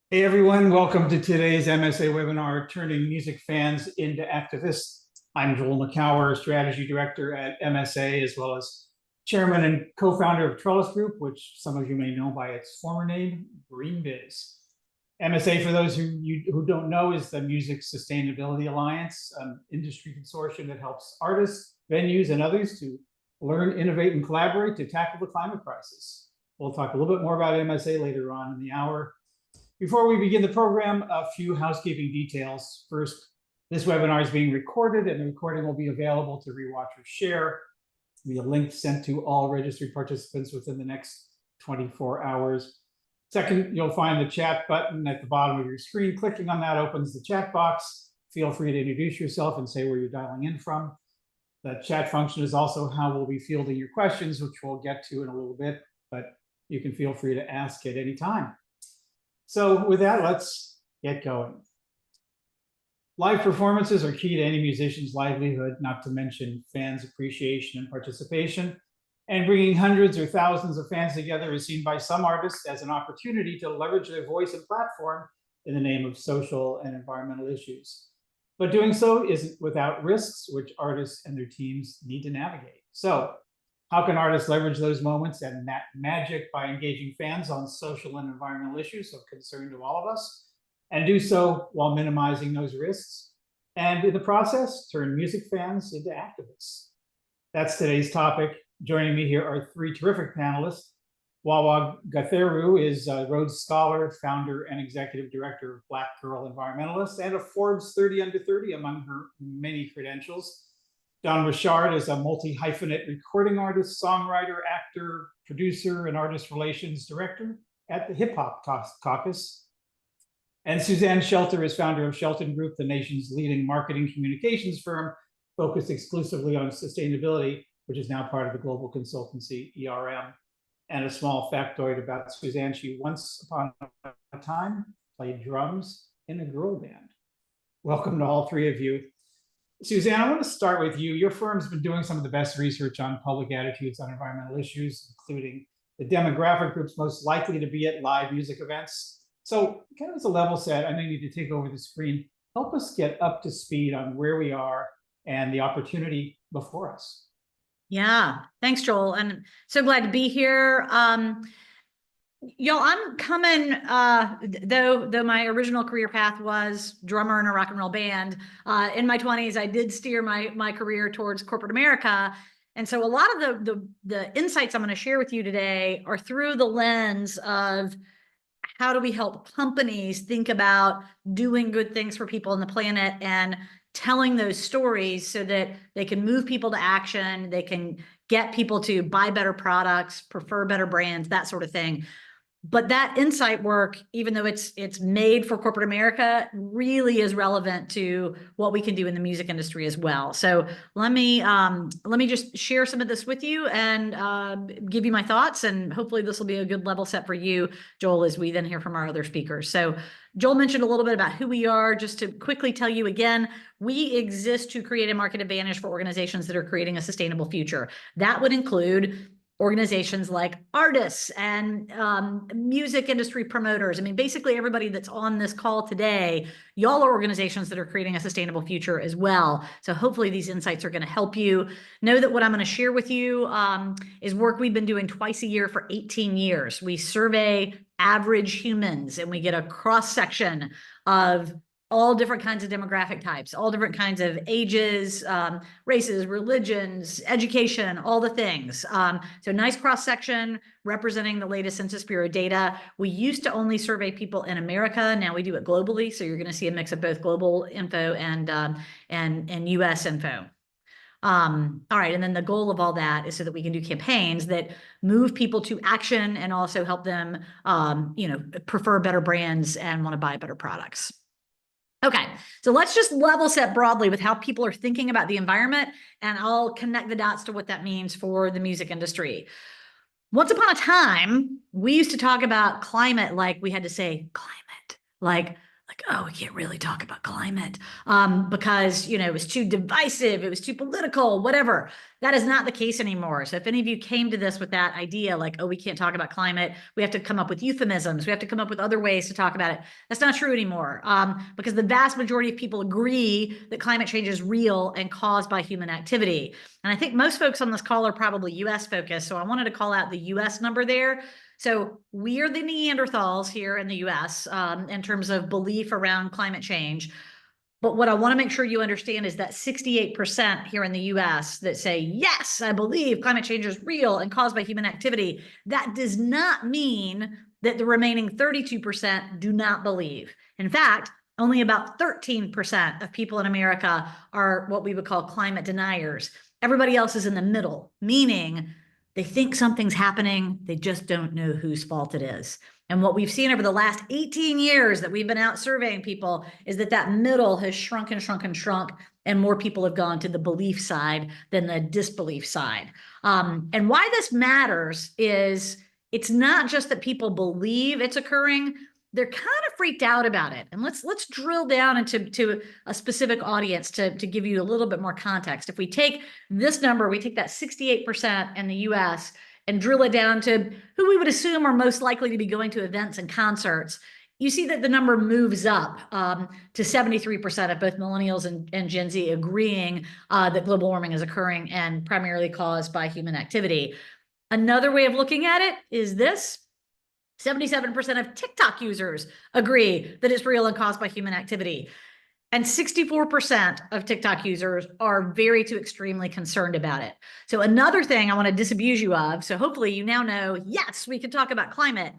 Hey everyone, welcome to today's MSA webinar, Turning Music Fans into Activists. I'm Joel McCower, Strategy Director at MSA, as well as Chairman and co-founder of Trellis Group, which some of you may know by its former name, GreenBiz. MSA, for those who don't know, is the Music Sustainability Alliance, an industry consortium that helps artists, venues, and others to learn, innovate, and collaborate to tackle the climate crisis. We'll talk a little bit more about MSA later on in the hour. Before we begin the program, a few housekeeping details. First, this webinar is being recorded and the recording will be available to rewatch or share. There'll be a link sent to all registered participants within the next 24 hours. Second, you'll find the chat button at the bottom of your screen. Clicking on that opens the chat box. Feel free to introduce yourself and say where you're dialing in from. The chat function is also how we'll be fielding your questions, which we'll get to in a little bit, but you can feel free to ask at any time. So with that, let's get going. Live performances are key to any musician's livelihood, not to mention fans' appreciation and participation. And bringing hundreds or thousands of fans together is seen by some artists as an opportunity to leverage their voice and platform in the name of social and environmental issues. But doing so isn't without risks, which artists and their teams need to navigate. So how can artists leverage those moments and that magic by engaging fans on social and environmental issues of concern to all of us, and do so while minimizing those risks, and in the process, turn music fans into activists? That's today's topic. Joining me here are three terrific panelists. Wawa Gatheru is a Rhodes Scholar, founder and executive director of Black Girl Environmentalist, and a Forbes 30 Under 30 among her many credentials. Don Richard is a multi-hyphenate recording artist, songwriter, actor, producer, and artist relations director at the Hip Hop Caucus. And Suzanne Shelter is founder of Shelton Group, the nation's leading marketing communications firm focused exclusively on sustainability, which is now part of the global consultancy ERM. And a small factoid about Suzanne: she once upon a time played drums in a girl band. Welcome to all three of you. Suzanne, I want to start with you. Your firm's been doing some of the best research on public attitudes on environmental issues, including the demographic groups most likely to be at live music events. So kind of as a level set, I know you need to take over the screen. Help us get up to speed on where we are and the opportunity before us. Yeah, thanks, Joel. And so glad to be here. Y'all, I'm coming, though my original career path was drummer in a rock and roll band, in my 20s, I did steer my career towards corporate America. And so a lot of the insights I'm going to share with you today are through the lens of how do we help companies think about doing good things for people on the planet and telling those stories so that they can move people to action, they can get people to buy better products, prefer better brands, that sort of thing. But that insight work, even though it's made for corporate America, really is relevant to what we can do in the music industry as well. So let me just share some of this with you and give you my thoughts, and hopefully this will be a good level set for you, Joel, as we then hear from our other speakers. So Joel mentioned a little bit about who we are. Just to quickly tell you again, we exist to create a market advantage for organizations that are creating a sustainable future. That would include organizations like artists and music industry promoters. I mean, basically everybody that's on this call today, y'all are organizations that are creating a sustainable future as well. So hopefully these insights are going to help you. Know that what I'm going to share with you is work we've been doing twice a year for 18 years. We survey average humans and we get a cross-section of all different kinds of demographic types, all different kinds of ages, races, religions, education, all the things. So nice cross-section representing the latest Census Bureau data. We used to only survey people in America. Now we do it globally. So you're going to see a mix of both global info and US info. All right. And then the goal of all that is so that we can do campaigns that move people to action and also help them, prefer better brands and want to buy better products. Okay, so let's just level set broadly with how people are thinking about the environment, and I'll connect the dots to what that means for the music industry. Once upon a time, we used to talk about climate like we had to say climate, like like, oh, we can't really talk about climate because, it was too divisive, it was too political, whatever. That is not the case anymore. So if any of you came to this with that idea, like, oh, we can't talk about climate, we have to come up with euphemisms, we have to come up with other ways to talk about it. That's not true anymore because the vast majority of people agree that climate change is real and caused by human activity. And I think most folks on this call are probably US focused. So I wanted to call out the US number there. So we are the Neanderthals here in the US in terms of belief around climate change. But what I want to make sure you understand is that 68% here in the US that say, yes, I believe climate change is real and caused by human activity, that does not mean that the remaining 32% do not believe. In fact, only about 13% of people in America are what we would call climate deniers. Everybody else is in the middle, meaning they think something's happening, they just don't know whose fault it is. And what we've seen over the last 18 years that we've been out surveying people is that middle has shrunk and shrunk and shrunk, and more people have gone to the belief side than the disbelief side. And why this matters is it's not just that people believe it's occurring, they're kind of freaked out about it. And let's drill down into a specific audience to give you a little bit more context. If we take this number, we take that 68% in the US and drill it down to who we would assume are most likely to be going to events and concerts, you see that the number moves up to 73% of both millennials and Gen Z agreeing that global warming is occurring and primarily caused by human activity. Another way of looking at it is this. 77% of TikTok users agree that it's real and caused by human activity. And 64% of TikTok users are very to extremely concerned about it. So another thing I want to disabuse you of, so hopefully you now know, yes, we can talk about climate.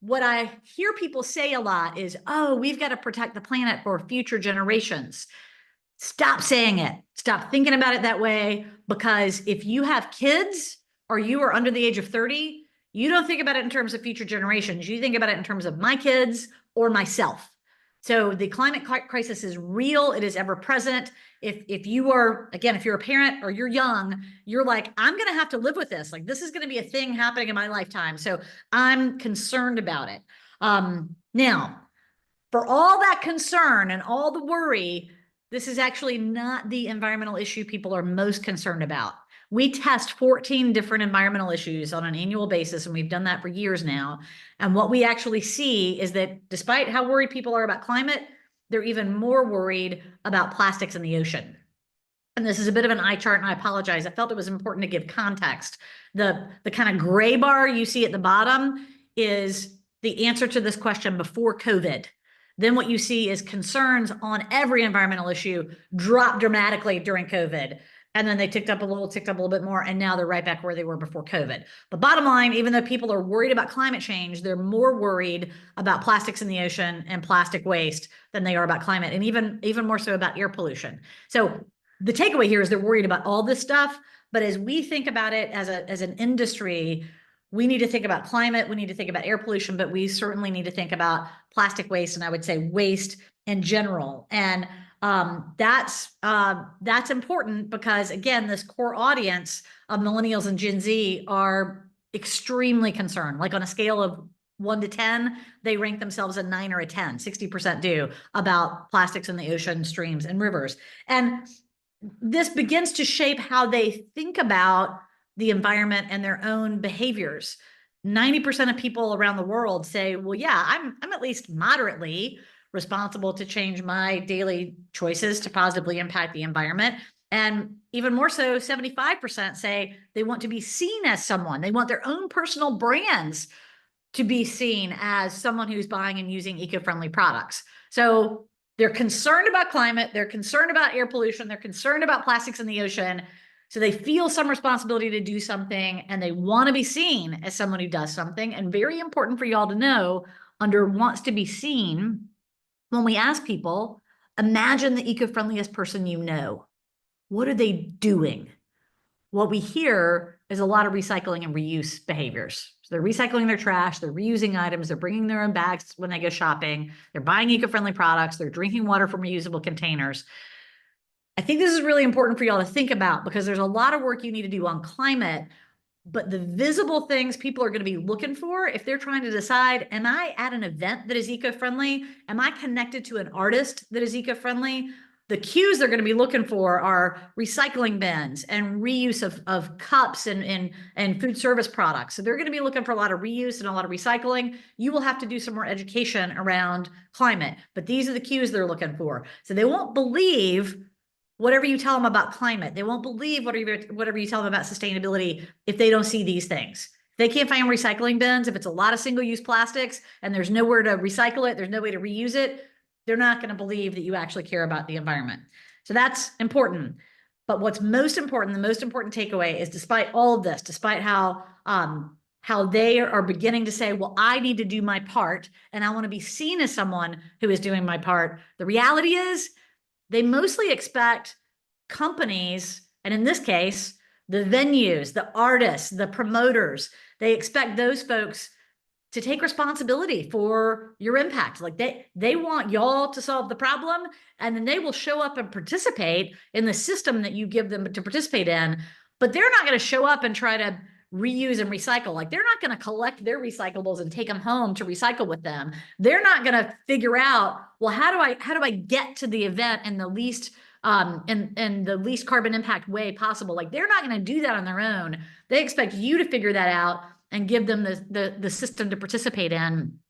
What I hear people say a lot is, oh, we've got to protect the planet for future generations. Stop saying it. Stop thinking about it that way, because if you have kids or you are under the age of 30, you don't think about it in terms of future generations. You think about it in terms of my kids or myself. So the climate crisis is real. It is ever present. If you are, again, if you're a parent or you're young, you're like, I'm going to have to live with this. Like, this is going to be a thing happening in my lifetime. So I'm concerned about it. Now, for all that concern and all the worry, this is actually not the environmental issue people are most concerned about. We test 14 different environmental issues on an annual basis, and we've done that for years now. And what we actually see is that despite how worried people are about climate, they're even more worried about plastics in the ocean. And this is a bit of an eye chart, and I apologize. I felt it was important to give context. The kind of gray bar you see at the bottom is the answer to this question before COVID. Then what you see is concerns on every environmental issue drop dramatically during COVID. And then they ticked up a little bit more, and now they're right back where they were before COVID. But bottom line, even though people are worried about climate change, they're more worried about plastics in the ocean and plastic waste than they are about climate, and even more so about air pollution. So the takeaway here is they're worried about all this stuff, but as we think about it as an industry, we need to think about climate, we need to think about air pollution, but we certainly need to think about plastic waste, and I would say waste in general. And that's important because, again, this core audience of millennials and Gen Z are extremely concerned. Like on a scale of 1 to 10, they rank themselves a 9 or a 10, 60% do, about plastics in the ocean, streams, and rivers. And this begins to shape how they think about the environment and their own behaviors. 90% of people around the world say, well, yeah, I'm at least moderately responsible to change my daily choices to positively impact the environment. And even more so, 75% say they want to be seen as someone. They want their own personal brands to be seen as someone who's buying and using eco-friendly products. So they're concerned about climate, they're concerned about air pollution, they're concerned about plastics in the ocean. So they feel some responsibility to do something, and they want to be seen as someone who does something. And very important for y'all to know, under wants to be seen, when we ask people, imagine the eco-friendliest person you know. What are they doing? What we hear is a lot of recycling and reuse behaviors. So they're recycling their trash, they're reusing items, they're bringing their own bags when they go shopping, they're buying eco-friendly products, they're drinking water from reusable containers. I think this is really important for y'all to think about, because there's a lot of work you need to do on climate, But the visible things people are going to be looking for, if they're trying to decide, am I at an event that is eco-friendly? Am I connected to an artist that is eco-friendly? The cues they're going to be looking for are recycling bins and reuse of cups and food service products. So they're going to be looking for a lot of reuse and a lot of recycling. You will have to do some more education around climate, but these are the cues they're looking for. So they won't believe whatever you tell them about climate. They won't believe whatever you tell them about sustainability if they don't see these things. If they can't find recycling bins, if it's a lot of single-use plastics and there's nowhere to recycle it, there's no way to reuse it, they're not going to believe that you actually care about the environment. So that's important. But what's most important, the most important takeaway is, despite all of this, despite how they are beginning to say, well, I need to do my part and I want to be seen as someone who is doing my part, the reality is they mostly expect companies, and in this case, the venues, the artists, the promoters, they expect those folks to take responsibility for your impact. Like they want y'all to solve the problem, and then they will show up and participate in the system that you give them to participate in, but they're not going to show up and try to reuse and recycle. Like, they're not going to collect their recyclables and take them home to recycle with them. They're not going to figure out, well, how do I get to the event in the least in the least carbon impact way possible? Like, they're not going to do that on their own. They expect you to figure that out and give them the system to participate in.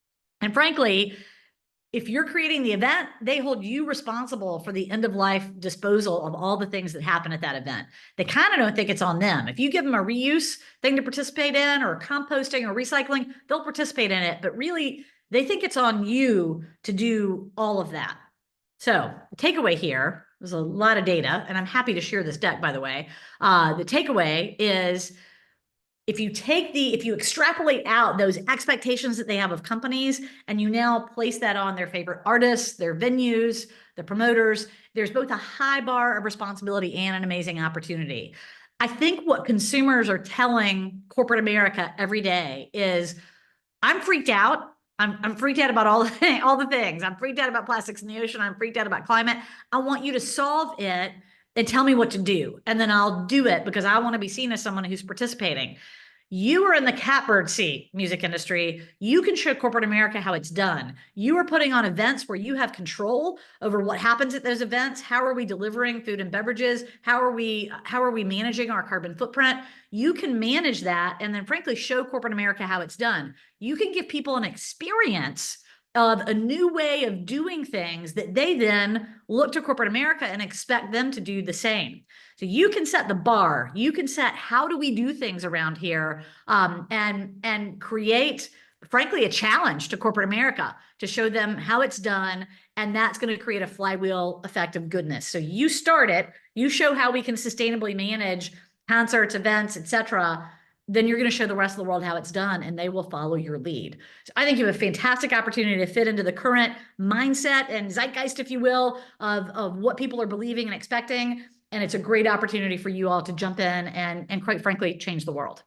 And frankly, if you're creating the event, they hold you responsible for the end of life disposal of all the things that happen at that event. They kind of don't think it's on them. If you give them a reuse thing to participate in, or composting or recycling, they'll participate in it. But really, they think it's on you to do all of that. So the takeaway here, there's a lot of data, and I'm happy to share this deck, by the way. The takeaway is, if you extrapolate out those expectations that they have of companies, and you now place that on their favorite artists, their venues, the promoters, there's both a high bar of responsibility and an amazing opportunity. I think what consumers are telling corporate America every day is, I'm freaked out. I'm freaked out about all the things. I'm freaked out about plastics in the ocean. I'm freaked out about climate. I want you to solve it and tell me what to do. And then I'll do it because I want to be seen as someone who's participating. You are in the catbird seat, music industry. You can show corporate America how it's done. You are putting on events where you have control over what happens at those events. How are we delivering food and beverages? How are we managing our carbon footprint? You can manage that, and then frankly show corporate America how it's done. You can give people an experience of a new way of doing things that they then look to corporate America and expect them to do the same. So you can set the bar. You can set, how do we do things around here, and create, frankly, a challenge to corporate America to show them how it's done. And that's going to create a flywheel effect of goodness. So you start it, you show how we can sustainably manage concerts, events, etc. Then you're going to show the rest of the world how it's done, and they will follow your lead. So I think you have a fantastic opportunity to fit into the current mindset and zeitgeist, if you will, of what people are believing and expecting. And it's a great opportunity for you all to jump in and quite frankly, change the world.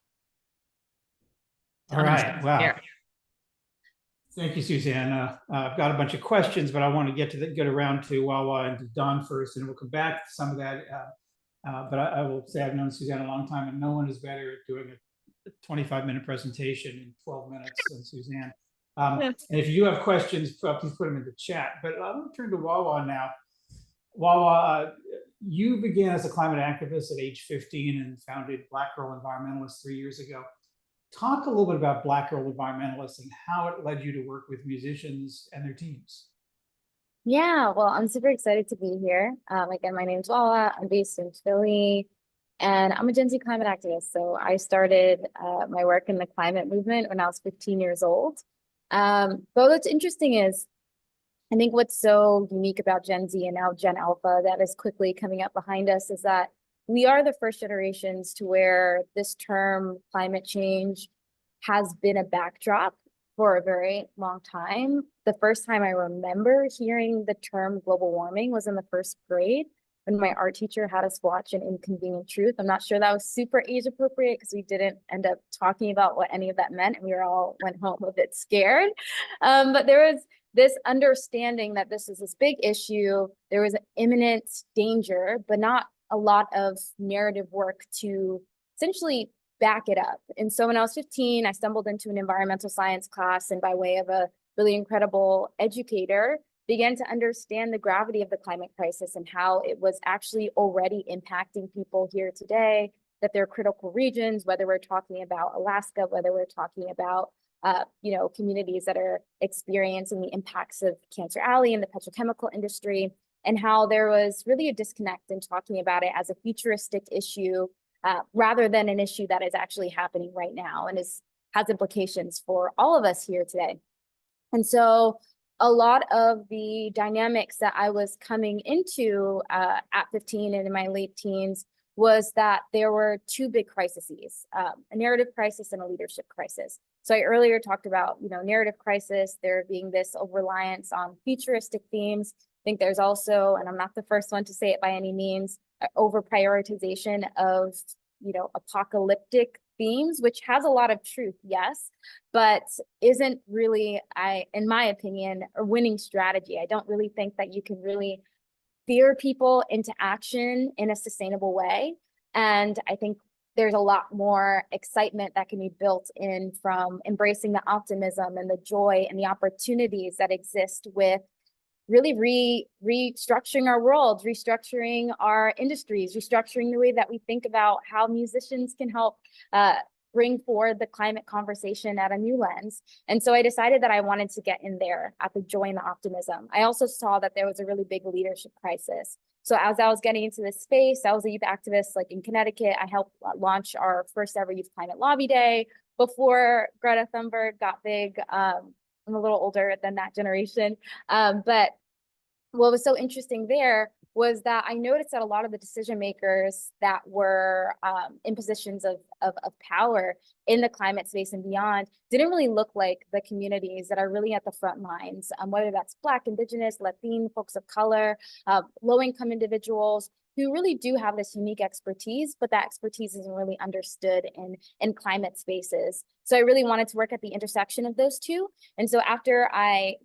All right. Wow. Thank you, Suzanne. I've got a bunch of questions, but I want to get around to Wawa and to Don first, and we'll come back to some of that. But I will say I've known Suzanne a long time, and no one is better at doing a 25-minute presentation in 12 minutes than Suzanne. And if you have questions, please put them in the chat. But I'm going to turn to Wawa now. Wawa, you began as a climate activist at age 15 and founded Black Girl Environmentalists 3 years ago. Talk a little bit about Black Girl Environmentalists and how it led you to work with musicians and their teams. Yeah, well, I'm super excited to be here. Again, my name's Wawa. I'm based in Philly, and I'm a Gen Z climate activist. So I started my work in the climate movement when I was 15 years old. But what's interesting is, I think what's so unique about Gen Z and now Gen Alpha that is quickly coming up behind us is that we are the first generations to where this term climate change has been a backdrop for a very long time. The first time I remember hearing the term global warming was in the first grade when my art teacher had us watch An Inconvenient Truth. I'm not sure that was super age appropriate because we didn't end up talking about what any of that meant, and we all went home a bit scared. But there was this understanding that this is this big issue. There was an imminent danger, but not a lot of narrative work to essentially back it up. And so when I was 15, I stumbled into an environmental science class, and by way of a really incredible educator, began to understand the gravity of the climate crisis and how it was actually already impacting people here today, that there are critical regions, whether we're talking about Alaska, whether we're talking about communities that are experiencing the impacts of Cancer Alley and the petrochemical industry, and how there was really a disconnect in talking about it as a futuristic issue rather than an issue that is actually happening right now and has implications for all of us here today. And so a lot of the dynamics that I was coming into at 15 and in my late teens was that there were two big crises, a narrative crisis and a leadership crisis. So I earlier talked about, narrative crisis, there being this over-reliance on futuristic themes. I think there's also, and I'm not the first one to say it by any means, over-prioritization of, apocalyptic themes, which has a lot of truth, yes, but isn't really, in my opinion, a winning strategy. I don't really think that you can really steer people into action in a sustainable way. And I think there's a lot more excitement that can be built in from embracing the optimism and the joy and the opportunities that exist with really restructuring our world, restructuring our industries, restructuring the way that we think about how musicians can help bring forward the climate conversation at a new lens. And so I decided that I wanted to get in there at the joy and the optimism. I also saw that there was a really big leadership crisis. So as I was getting into this space, I was a youth activist like in Connecticut. I helped launch our first ever Youth Climate Lobby Day before Greta Thunberg got big. I'm a little older than that generation. But what was so interesting there was that I noticed that a lot of the decision makers that were in positions of power in the climate space and beyond didn't really look like the communities that are really at the front lines, whether that's Black, Indigenous, Latino, folks of color, low-income individuals who really do have this unique expertise, but that expertise isn't really understood in climate spaces. So I really wanted to work at the intersection of those two. And so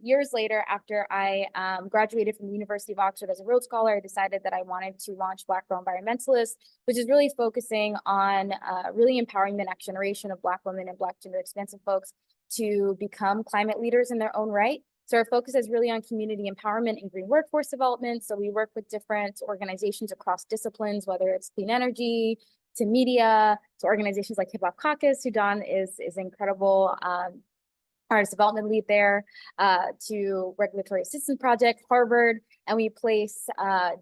years later, after I graduated from the University of Oxford as a Rhodes Scholar, I decided that I wanted to launch Black Girl Environmentalists, which is really focusing on really empowering the next generation of Black women and Black gender expansive folks to become climate leaders in their own right. So our focus is really on community empowerment and green workforce development. So we work with different organizations across disciplines, whether it's clean energy, to media, to organizations like Hip Hop Caucus, who Don is incredible artist development lead there, to Regulatory Assistance Project, Harvard, and we place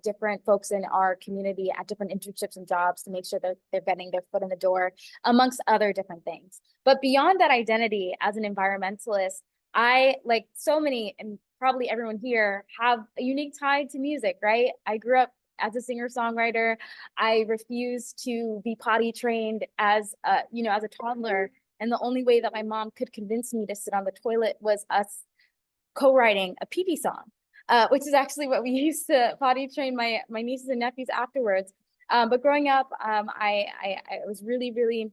different folks in our community at different internships and jobs to make sure that they're getting their foot in the door, amongst other different things. But beyond that identity as an environmentalist, I, like so many, and probably everyone here, have a unique tie to music, right? I grew up as a singer-songwriter. I refused to be potty trained as a toddler. And the only way that my mom could convince me to sit on the toilet was us co-writing a pee-pee song, which is actually what we used to potty train my nieces and nephews afterwards. But growing up, I was really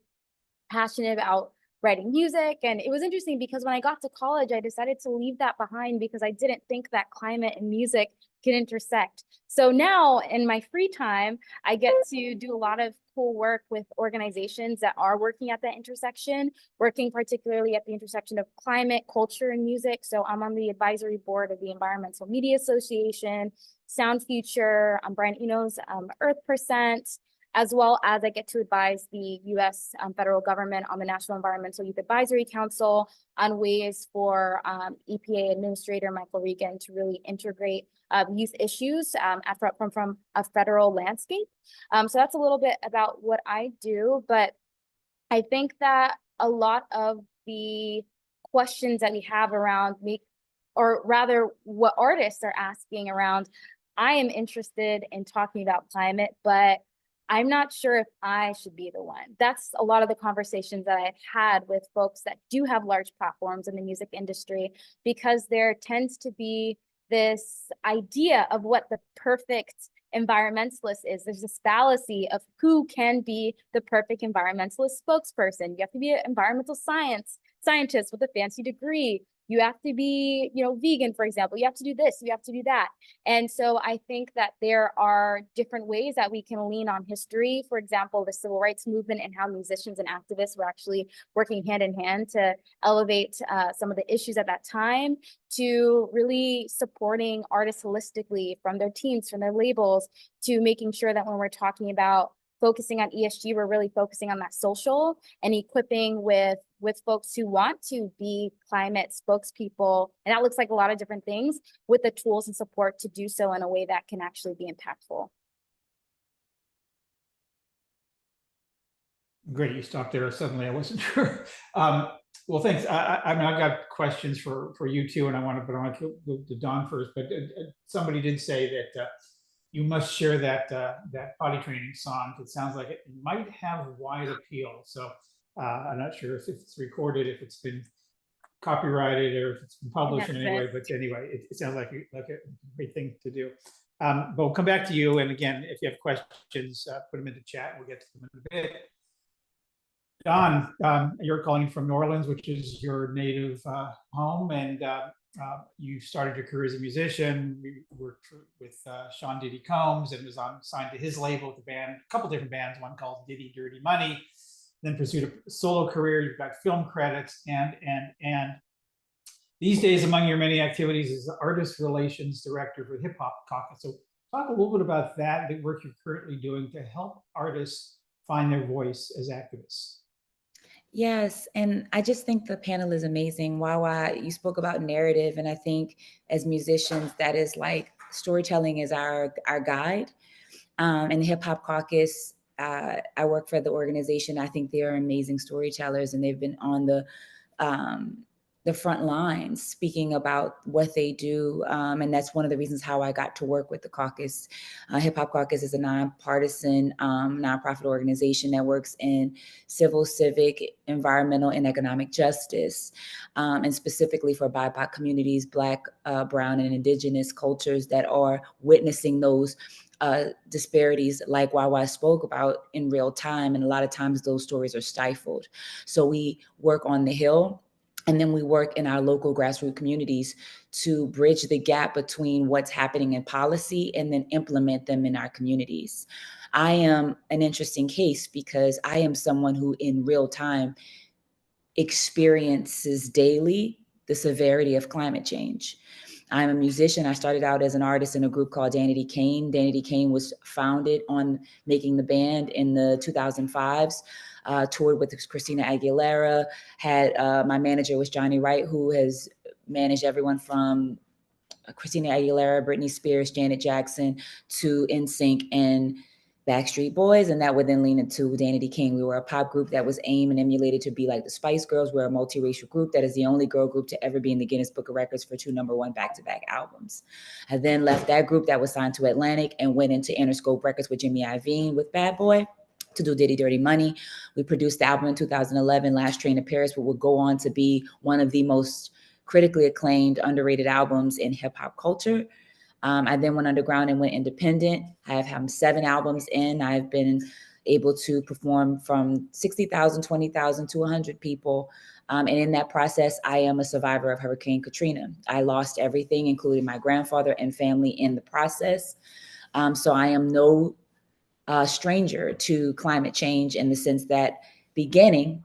passionate about writing music. And it was interesting because when I got to college, I decided to leave that behind because I didn't think that climate and music could intersect. So now in my free time, I get to do a lot of cool work with organizations that are working at that intersection, working particularly at the intersection of climate, culture, and music. So I'm on the advisory board of the Environmental Media Association, Sound Future, Brian Eno's Earth Percent, as well as I get to advise the U.S. federal government on the National Environmental Youth Advisory Council on ways for EPA Administrator Michael Regan to really integrate youth issues from a federal landscape. So that's a little bit about what I do, but I think that a lot of the questions that we have around or rather what artists are asking around, I am interested in talking about climate, but I'm not sure if I should be the one. That's a lot of the conversations that I've had with folks that do have large platforms in the music industry, because there tends to be this idea of what the perfect environmentalist is. There's this fallacy of who can be the perfect environmentalist spokesperson. You have to be an environmental scientist with a fancy degree, you have to be, vegan, for example, you have to do this, you have to do that. And so I think that there are different ways that we can lean on history. For example, the civil rights movement and how musicians and activists were actually working hand in hand to elevate some of the issues at that time, to really supporting artists holistically, from their teams, from their labels, to making sure that when we're talking about focusing on ESG, we're really focusing on that social and equipping with folks who want to be climate spokespeople. And that looks like a lot of different things, with the tools and support to do so in a way that can actually be impactful. Great, you stopped there suddenly. I wasn't sure. Well, thanks. I mean, I've got questions for you too, and I want to go to Don first. But somebody did say that you must share that potty training song. It sounds like it might have wide appeal. So I'm not sure if it's recorded, if it's been copyrighted, or if it's been published in any way. But anyway, it sounds like a great thing to do. But we'll come back to you. And again, if you have questions, put them in the chat. We'll get to them in a bit. Don, you're calling from New Orleans, which is your native home, and you started your career as a musician. You worked with Sean Diddy Combs and was signed to his label with a band, a couple different bands, one called Diddy Dirty Money, then pursued a solo career. You've got film credits, and these days, among your many activities, is the Artist Relations Director for the Hip Hop Caucus. So talk a little bit about that, the work you're currently doing to help artists find their voice as activists. Yes, and I just think the panel is amazing. Wawa, you spoke about narrative, and I think as musicians, that is like storytelling is our guide. And the Hip Hop Caucus, I work for the organization. I think they are amazing storytellers, and they've been on the front lines speaking about what they do. And that's one of the reasons how I got to work with the caucus. Hip Hop Caucus is a nonpartisan nonprofit organization that works in civil, civic, environmental, and economic justice, and specifically for BIPOC communities, Black, Brown, and Indigenous cultures that are witnessing those disparities like Wawa spoke about in real time. And a lot of times those stories are stifled. So we work on the Hill, and then we work in our local grassroots communities to bridge the gap between what's happening in policy and then implement them in our communities. I am an interesting case because I am someone who in real time experiences daily the severity of climate change. I'm a musician. I started out as an artist in a group called Danity Kane. Danity Kane was founded on making the band in the 2005s. Toured with Christina Aguilera, had my manager was Johnny Wright, who has managed everyone from Christina Aguilera, Britney Spears, Janet Jackson, to NSYNC and Backstreet Boys, and that would then lean into Danity Kane. We were a pop group that was aimed and emulated to be like the Spice Girls. We're a multiracial group that is the only girl group to ever be in the Guinness Book of Records for 2 #1 back-to-back albums. I then left that group that was signed to Atlantic and went into Interscope Records with Jimmy Iovine with Bad Boy to do Diddy Dirty Money. We produced the album in 2011, Last Train to Paris, but would go on to be one of the most critically acclaimed, underrated albums in hip hop culture. I then went underground and went independent. I have had 7 albums in. I've been able to perform from 60,000, 20,000 to 100 people. And in that process, I am a survivor of Hurricane Katrina. I lost everything, including my grandfather and family in the process. So I am no stranger to climate change in the sense that beginning,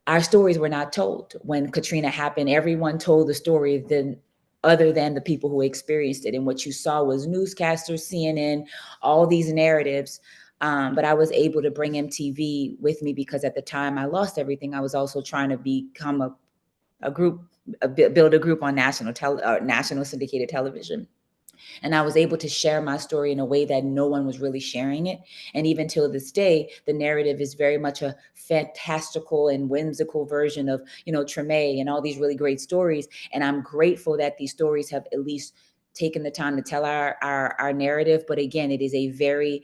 our stories were not told. When Katrina happened, everyone told the story then other than the people who experienced it. And what you saw was newscasters, CNN, all these narratives. But I was able to bring MTV with me because at the time I lost everything. I was also trying to become a group, build a group on national syndicated television. And I was able to share my story in a way that no one was really sharing it. And even till this day, the narrative is very much a fantastical and whimsical version of, Treme and all these really great stories. And I'm grateful that these stories have at least taken the time to tell our narrative. But again, it is a very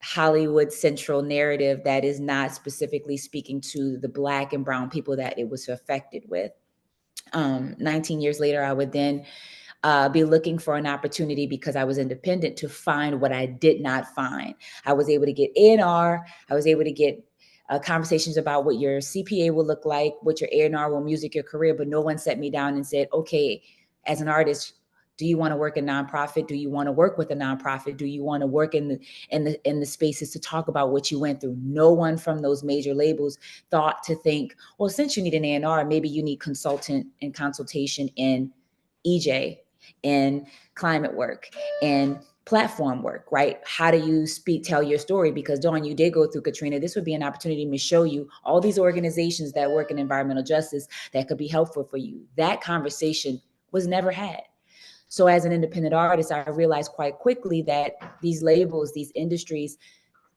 Hollywood central narrative that is not specifically speaking to the Black and brown people that it was affected with. 19 years later, I would then be looking for an opportunity because I was independent to find what I did not find. I was able to get A&R. I was able to get conversations about what your CPA will look like, what your A&R will music your career, but no one set me down and said, okay, as an artist, do you want to work in nonprofit? Do you want to work with a nonprofit? Do you want to work in the spaces to talk about what you went through? No one from those major labels thought to think, well, since you need an A&R, maybe you need consultant and consultation in EJ, in climate work, and platform work, right? How do you tell your story? Because Dawn, you did go through Katrina. This would be an opportunity to show you all these organizations that work in environmental justice that could be helpful for you. That conversation was never had. So as an independent artist, I realized quite quickly that these labels, these industries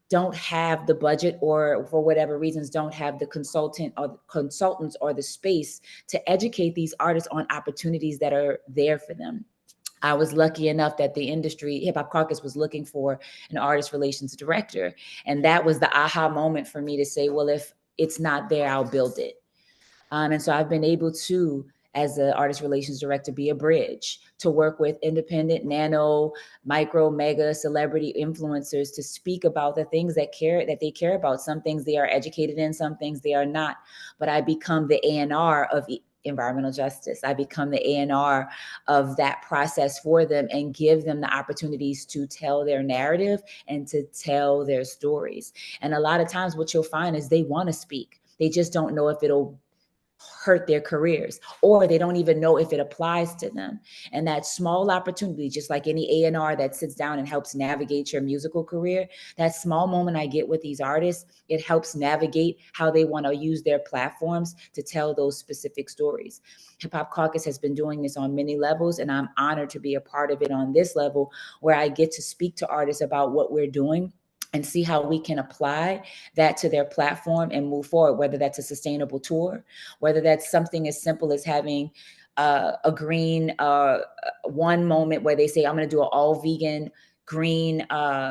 don't have the budget, or for whatever reasons, don't have the consultants or the space to educate these artists on opportunities that are there for them. I was lucky enough that the industry, Hip Hop Caucus, was looking for an artist relations director. And that was the aha moment for me to say, well, if it's not there, I'll build it. And so I've been able to, as the artist relations director, be a bridge to work with independent, nano, micro, mega celebrity influencers to speak about the things that they care about. Some things they are educated in, some things they are not. But I become the A&R of environmental justice. I become the A&R of that process for them and give them the opportunities to tell their narrative and to tell their stories. And a lot of times what you'll find is they want to speak. They just don't know if it'll hurt their careers, or they don't even know if it applies to them. And that small opportunity, just like any A&R that sits down and helps navigate your musical career, that small moment I get with these artists, it helps navigate how they want to use their platforms to tell those specific stories. Hip Hop Caucus has been doing this on many levels, and I'm honored to be a part of it on this level, where I get to speak to artists about what we're doing and see how we can apply that to their platform and move forward, whether that's a sustainable tour, whether that's something as simple as having a green one moment where they say, I'm going to do an all vegan green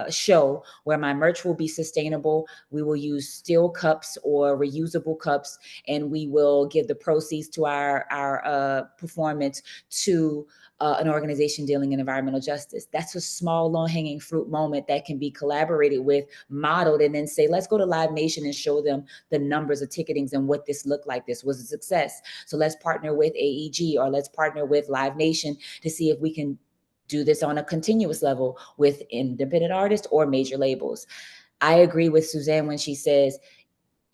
show where my merch will be sustainable. We will use steel cups or reusable cups, and we will give the proceeds to our performance to an organization dealing in environmental justice. That's a small, low-hanging fruit moment that can be collaborated with, modeled, and then say, let's go to Live Nation and show them the numbers of ticketings and what this looked like. This was a success. So let's partner with AEG, or let's partner with Live Nation to see if we can do this on a continuous level with independent artists or major labels. I agree with Suzanne when she says,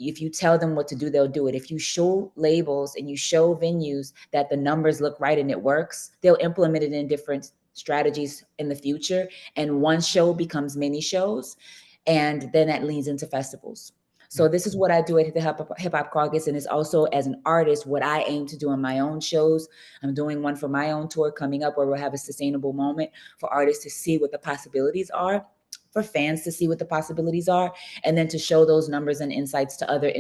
if you tell them what to do, they'll do it. If you show labels and you show venues that the numbers look right and it works, they'll implement it in different strategies in the future. And one show becomes many shows. And then that leads into festivals. So this is what I do at the Hip Hop Caucus. And it's also, as an artist, what I aim to do on my own shows. I'm doing one for my own tour coming up where we'll have a sustainable moment for artists to see what the possibilities are, for fans to see what the possibilities are, and then to show those numbers and insights to other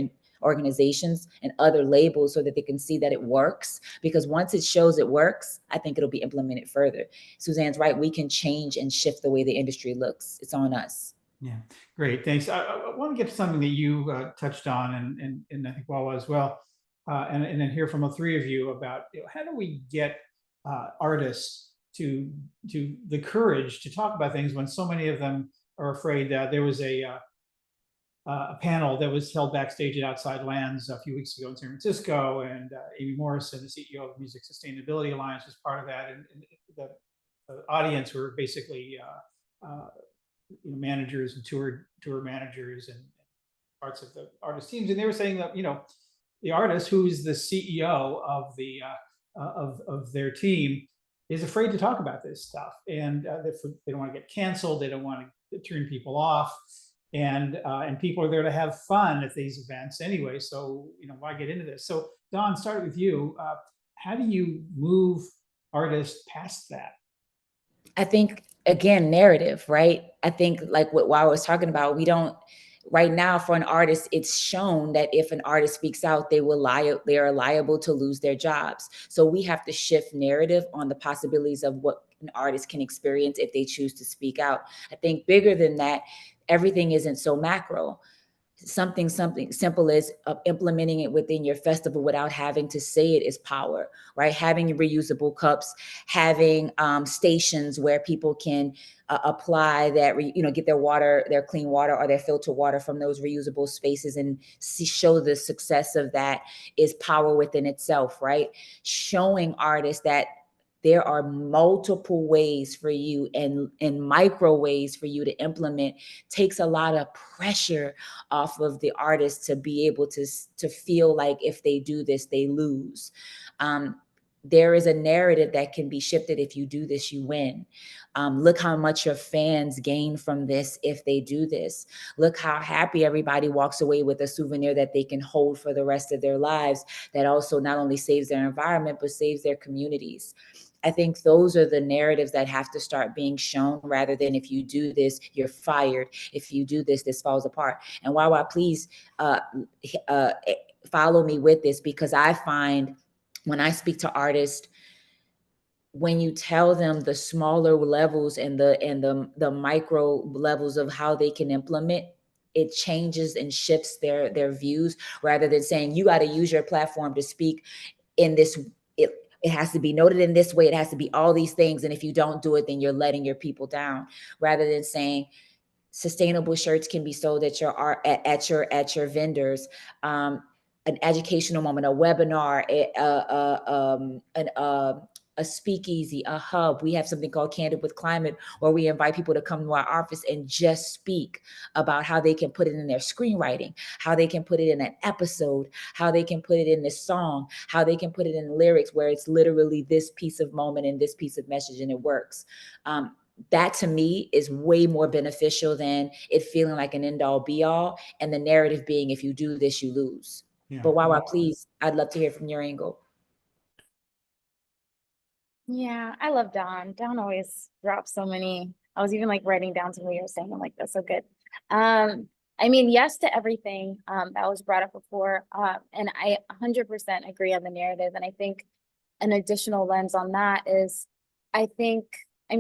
organizations and other labels so that they can see that it works. Because once it shows it works, I think it'll be implemented further. Suzanne's right. We can change and shift the way the industry looks. It's on us. Yeah, great. Thanks. I want to get to something that you touched on, and I think Wawa as well, and then hear from the three of you about, how do we get artists to the courage to talk about things when so many of them are afraid. There was a panel that was held backstage at Outside Lands a few weeks ago in San Francisco, and Amy Morrison, the CEO of the Music Sustainability Alliance, was part of that, and the audience were basically managers and tour managers and parts of the artist teams, and they were saying that the artist, who's the CEO of the of their team, is afraid to talk about this stuff, and they don't want to get canceled, they don't want to turn people off, and people are there to have fun at these events anyway. So why get into this? So Dawn, start with you. How do you move artists past that? I think, again, narrative, right? I think like what I was talking about, right now for an artist, it's shown that if an artist speaks out, they are liable to lose their jobs. So we have to shift narrative on the possibilities of what an artist can experience if they choose to speak out. I think bigger than that, everything isn't so macro. something simple as implementing it within your festival without having to say it is power, right? Having reusable cups, having stations where people can apply that, get their water, their clean water or their filtered water from those reusable spaces, and show the success of that is power within itself, right? Showing artists that there are multiple ways for you and micro ways for you to implement takes a lot of pressure off of the artist to be able to feel like if they do this, they lose. There is a narrative that can be shifted. If you do this, you win. Look how much your fans gain from this if they do this. Look how happy everybody walks away with a souvenir that they can hold for the rest of their lives, that also not only saves their environment, but saves their communities. I think those are the narratives that have to start being shown, rather than if you do this, you're fired. If you do this, this falls apart. And Wawa, please follow me with this, because I find when I speak to artists, when you tell them the smaller levels and the micro levels of how they can implement, it changes and shifts their views, rather than saying you got to use your platform to speak in this. It has to be noted in this way. It has to be all these things. And if you don't do it, then you're letting your people down, rather than saying sustainable shirts can be sold at your vendors. An educational moment, a webinar, a speakeasy, a hub. We have something called Candid with Climate, where we invite people to come to our office and just speak about how they can put it in their screenwriting, how they can put it in an episode, how they can put it in this song, how they can put it in lyrics where it's literally this piece of moment and this piece of message, and it works. That to me is way more beneficial than it feeling like an end all be all, and the narrative being, if you do this, you lose. Yeah. But Wawa, please, I'd love to hear from your angle. Yeah, I love Dawn. Dawn always drops so many. I was even like writing down some of what you were saying. I'm like, that's so good. I mean, yes to everything that was brought up before. And I 100% agree on the narrative. And I think an additional lens on that is, I mean,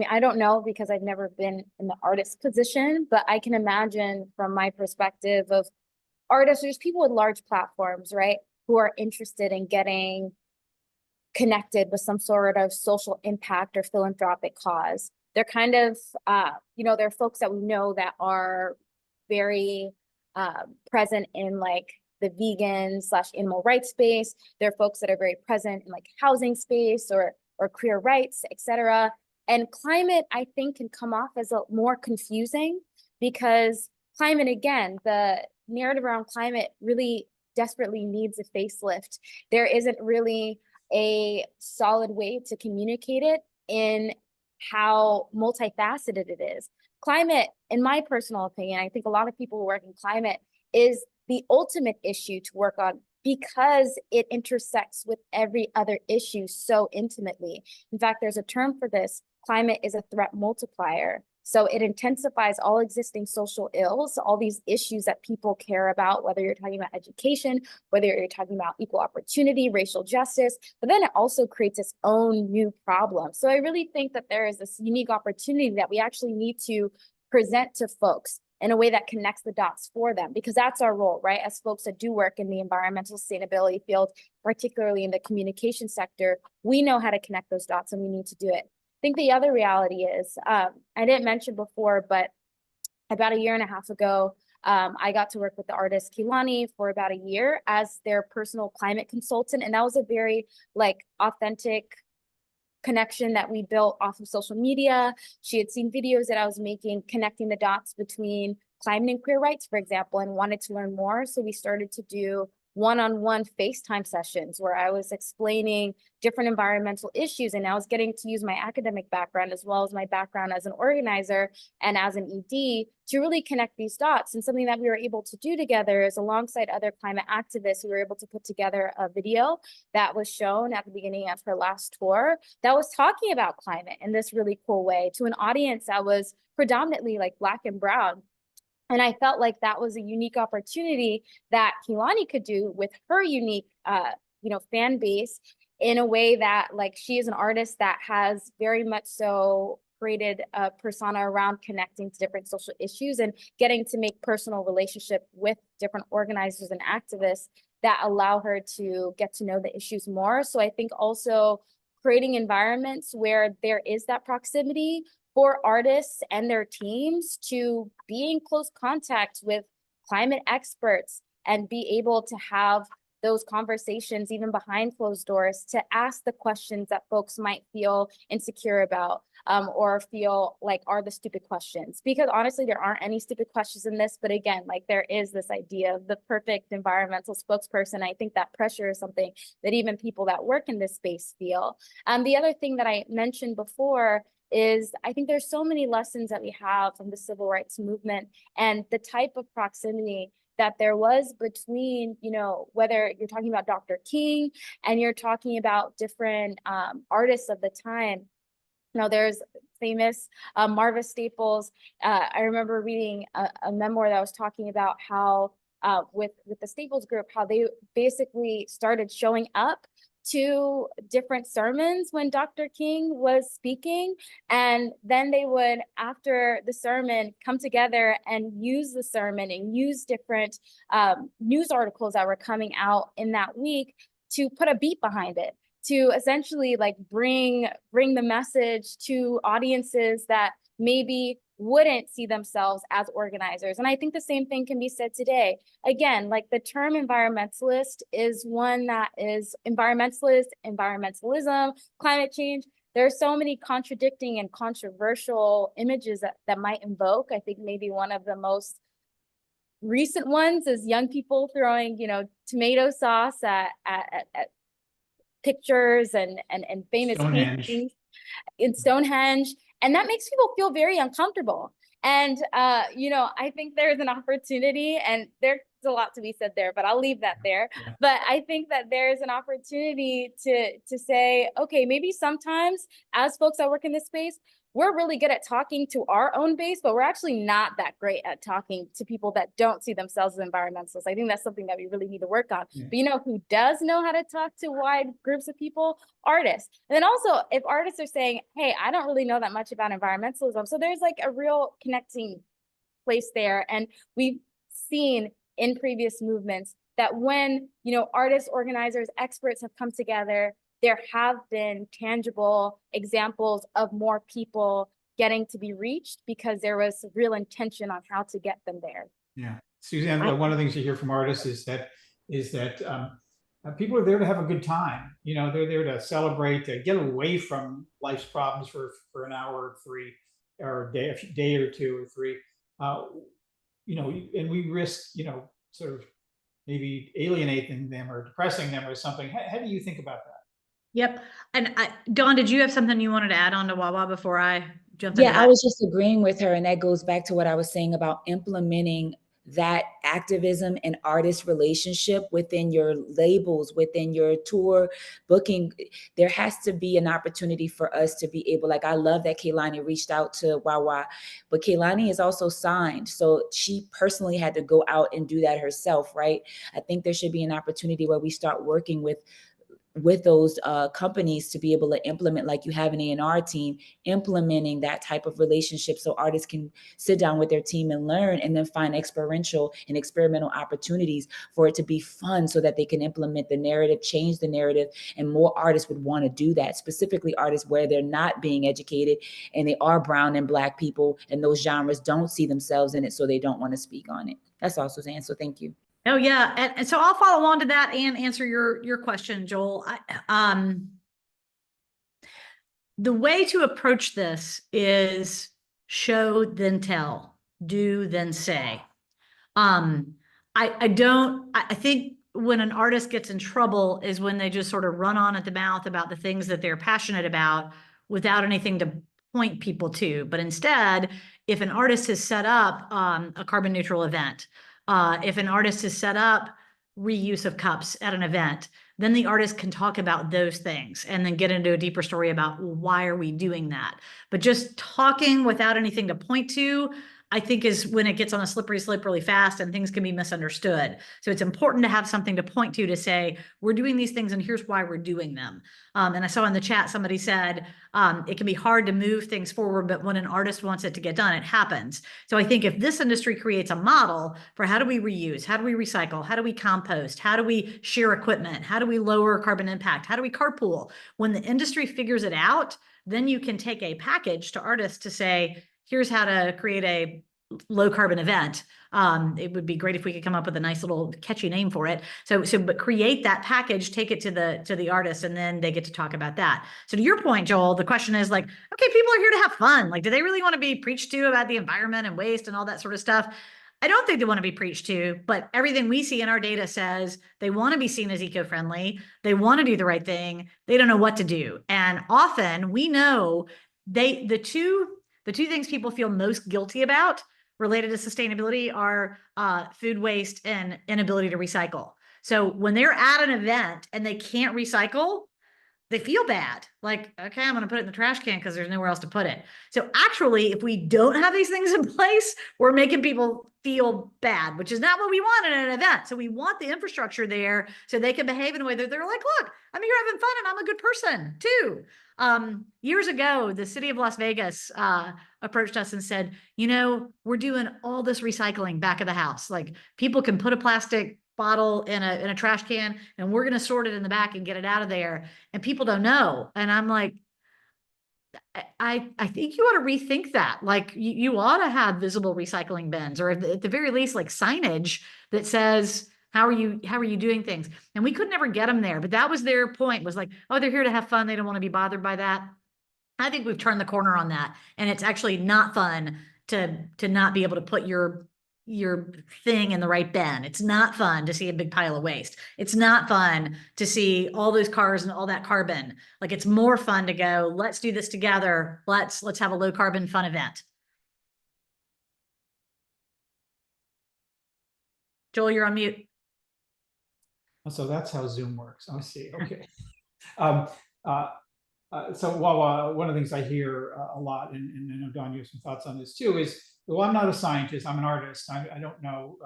I don't know because I've never been in the artist position, but I can imagine from my perspective of artists, there's people with large platforms, right, who are interested in getting connected with some sort of social impact or philanthropic cause. They're kind of, there are folks that we know that are very present in like the vegan / animal rights space. There are folks that are very present in like housing space or queer rights, et cetera. And climate, I think, can come off as a more confusing, because climate, again, the narrative around climate really desperately needs a facelift. There isn't really a solid way to communicate it in how multifaceted it is. Climate, in my personal opinion, I think a lot of people who work in climate, is the ultimate issue to work on, because it intersects with every other issue so intimately. In fact, there's a term for this. Climate is a threat multiplier. So it intensifies all existing social ills, all these issues that people care about, whether you're talking about education, whether you're talking about equal opportunity, racial justice, but then it also creates its own new problem. So I really think that there is this unique opportunity that we actually need to present to folks in a way that connects the dots for them, because that's our role, right? As folks that do work in the environmental sustainability field, particularly in the communication sector, we know how to connect those dots, and we need to do it. I think the other reality is, I didn't mention before, but about 1.5 years ago, I got to work with the artist Kehlani for about a year as their personal climate consultant. And that was a very like authentic connection that we built off of social media. She had seen videos that I was making, connecting the dots between climate and queer rights, for example, and wanted to learn more. So we started to do one-on-one FaceTime sessions where I was explaining different environmental issues, and I was getting to use my academic background as well as my background as an organizer and as an ED to really connect these dots. And something that we were able to do together is, alongside other climate activists, we were able to put together a video that was shown at the beginning of her last tour that was talking about climate in this really cool way to an audience that was predominantly like Black and brown. And I felt like that was a unique opportunity that Kehlani could do with her unique, fan base, in a way that, like, she is an artist that has very much so created a persona around connecting to different social issues and getting to make personal relationship with different organizers and activists that allow her to get to know the issues more. So I think also creating environments where there is that proximity for artists and their teams to be in close contact with climate experts and be able to have those conversations even behind closed doors, to ask the questions that folks might feel insecure about, or feel like are the stupid questions. Because honestly, there aren't any stupid questions in this, but again, like there is this idea of the perfect environmental spokesperson. I think that pressure is something that even people that work in this space feel. The other thing that I mentioned before is I think there's so many lessons that we have from the civil rights movement and the type of proximity that there was between, you know, whether you're talking about Dr. King and you're talking about different artists of the time. You know, there's famous Marva Staples. I remember reading a memoir that was talking about how with the Staples group, how they basically started showing up to different sermons when Dr. King was speaking. And then they would, after the sermon, come together and use the sermon and use different news articles that were coming out in that week to put a beat behind it, to essentially like bring the message to audiences that maybe wouldn't see themselves as organizers. And I think the same thing can be said today. Again, like the term environmentalist is one that is environmentalist, environmentalism, climate change. There are so many contradicting and controversial images that might invoke. I think maybe one of the most recent ones is young people throwing, you know, tomato sauce at pictures and famous paintings in Stonehenge. And that makes people feel very uncomfortable. And, you know, I think there's an opportunity, and there's a lot to be said there, but I'll leave that there. Yeah. But I think that there's an opportunity to say, okay, maybe sometimes as folks that work in this space, we're really good at talking to our own base, but we're actually not that great at talking to people that don't see themselves as environmentalists. I think that's something that we really need to work on. Yeah. But you know who does know how to talk to wide groups of people? Artists. And then also, if artists are saying, hey, I don't really know that much about environmentalism, so there's like a real connecting place there. And we've seen in previous movements that when, you know, artists, organizers, experts have come together, there have been tangible examples of more people getting to be reached because there was real intention on how to get them there. Yeah, Suzanne, one of the things you hear from artists is that people are there to have a good time. You know, they're there to celebrate, to get away from life's problems for an hour or three, or a day or two or three. You know, and we risk, you know, sort of maybe alienating them or depressing them or something. How do you think about that? Yep. And Dawn, did you have something you wanted to add on to Wawa before I jumped into that? Yeah, I was just agreeing with her. And that goes back to what I was saying about implementing that activism and artist relationship within your labels, within your tour booking. There has to be an opportunity for us to be able, like, I love that Kehlani reached out to Wawa, but Kehlani is also signed. So she personally had to go out and do that herself, right? I think there should be an opportunity where we start working with those companies to be able to implement, like you have an A&R team, implementing that type of relationship so artists can sit down with their team and learn, and then find experiential and experimental opportunities for it to be fun so that they can implement the narrative, change the narrative, and more artists would want to do that, specifically artists where they're not being educated and they are brown and Black people, and those genres don't see themselves in it, so they don't want to speak on it. That's all, Suzanne. So thank you. Oh yeah, and so I'll follow on to that and answer your question, Joel. The way to approach this is show then tell, do then say. I think when an artist gets in trouble is when they just sort of run on at the mouth about the things that they're passionate about without anything to point people to. But instead, if an artist has set up a carbon neutral event, if an artist has set up reuse of cups at an event, then the artist can talk about those things and then get into a deeper story about, well, why are we doing that? But just talking without anything to point to, I think is when it gets on a slippery slope really fast and things can be misunderstood. So it's important to have something to point to say, we're doing these things and here's why we're doing them. And I saw in the chat, somebody said, it can be hard to move things forward, but when an artist wants it to get done, it happens. So I think if this industry creates a model for how do we reuse, how do we recycle, how do we compost, how do we share equipment, how do we lower carbon impact, how do we carpool, when the industry figures it out, then you can take a package to artists to say, here's how to create a low carbon event. It would be great if we could come up with a nice little catchy name for it. But create that package, take it to the artist, and then they get to talk about that. So to your point, Joel, the question is like, okay, people are here to have fun. Like, do they really want to be preached to about the environment and waste and all that sort of stuff? I don't think they want to be preached to, but everything we see in our data says they want to be seen as eco-friendly. They want to do the right thing. They don't know what to do. And often we know the two things people feel most guilty about related to sustainability are food waste and inability to recycle. So when they're at an event and they can't recycle, they feel bad. Like, okay, I'm going to put it in the trash can because there's nowhere else to put it. So actually, if we don't have these things in place, we're making people feel bad, which is not what we want in an event. So we want the infrastructure there so they can behave in a way that they're like, look, I'm here having fun and I'm a good person too. Years ago, the city of Las Vegas approached us and said, we're doing all this recycling back of the house. Like, people can put a plastic bottle in a trash can and we're going to sort it in the back and get it out of there. And people don't know. And I'm like, I think you ought to rethink that. Like, you ought to have visible recycling bins, or at the very least, like signage that says, how are you doing things? And we could never get them there, but that was their point, was like, oh, they're here to have fun. They don't want to be bothered by that. I think we've turned the corner on that. And it's actually not fun to not be able to put your thing in the right bin. It's not fun to see a big pile of waste. It's not fun to see all those cars and all that carbon. Like, it's more fun to go, let's do this together. Let's have a low carbon fun event. Joel, you're on mute. So that's how Zoom works. I see. Okay. So while one of the things I hear a lot, and I know, Don, you have some thoughts on this too, is, well, I'm not a scientist, I'm an artist. I don't know,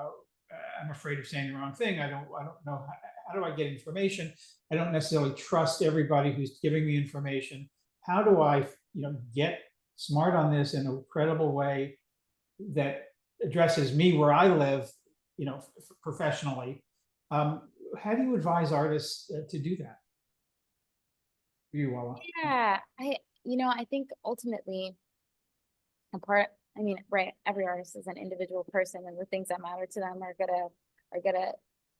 I'm afraid of saying the wrong thing. I don't know, how do I get information? I don't necessarily trust everybody who's giving me information. How do I, get smart on this in a credible way that addresses me where I live, professionally? How do you advise artists to do that? You, Walla. Yeah, I think ultimately right, every artist is an individual person, and the things that matter to them are gonna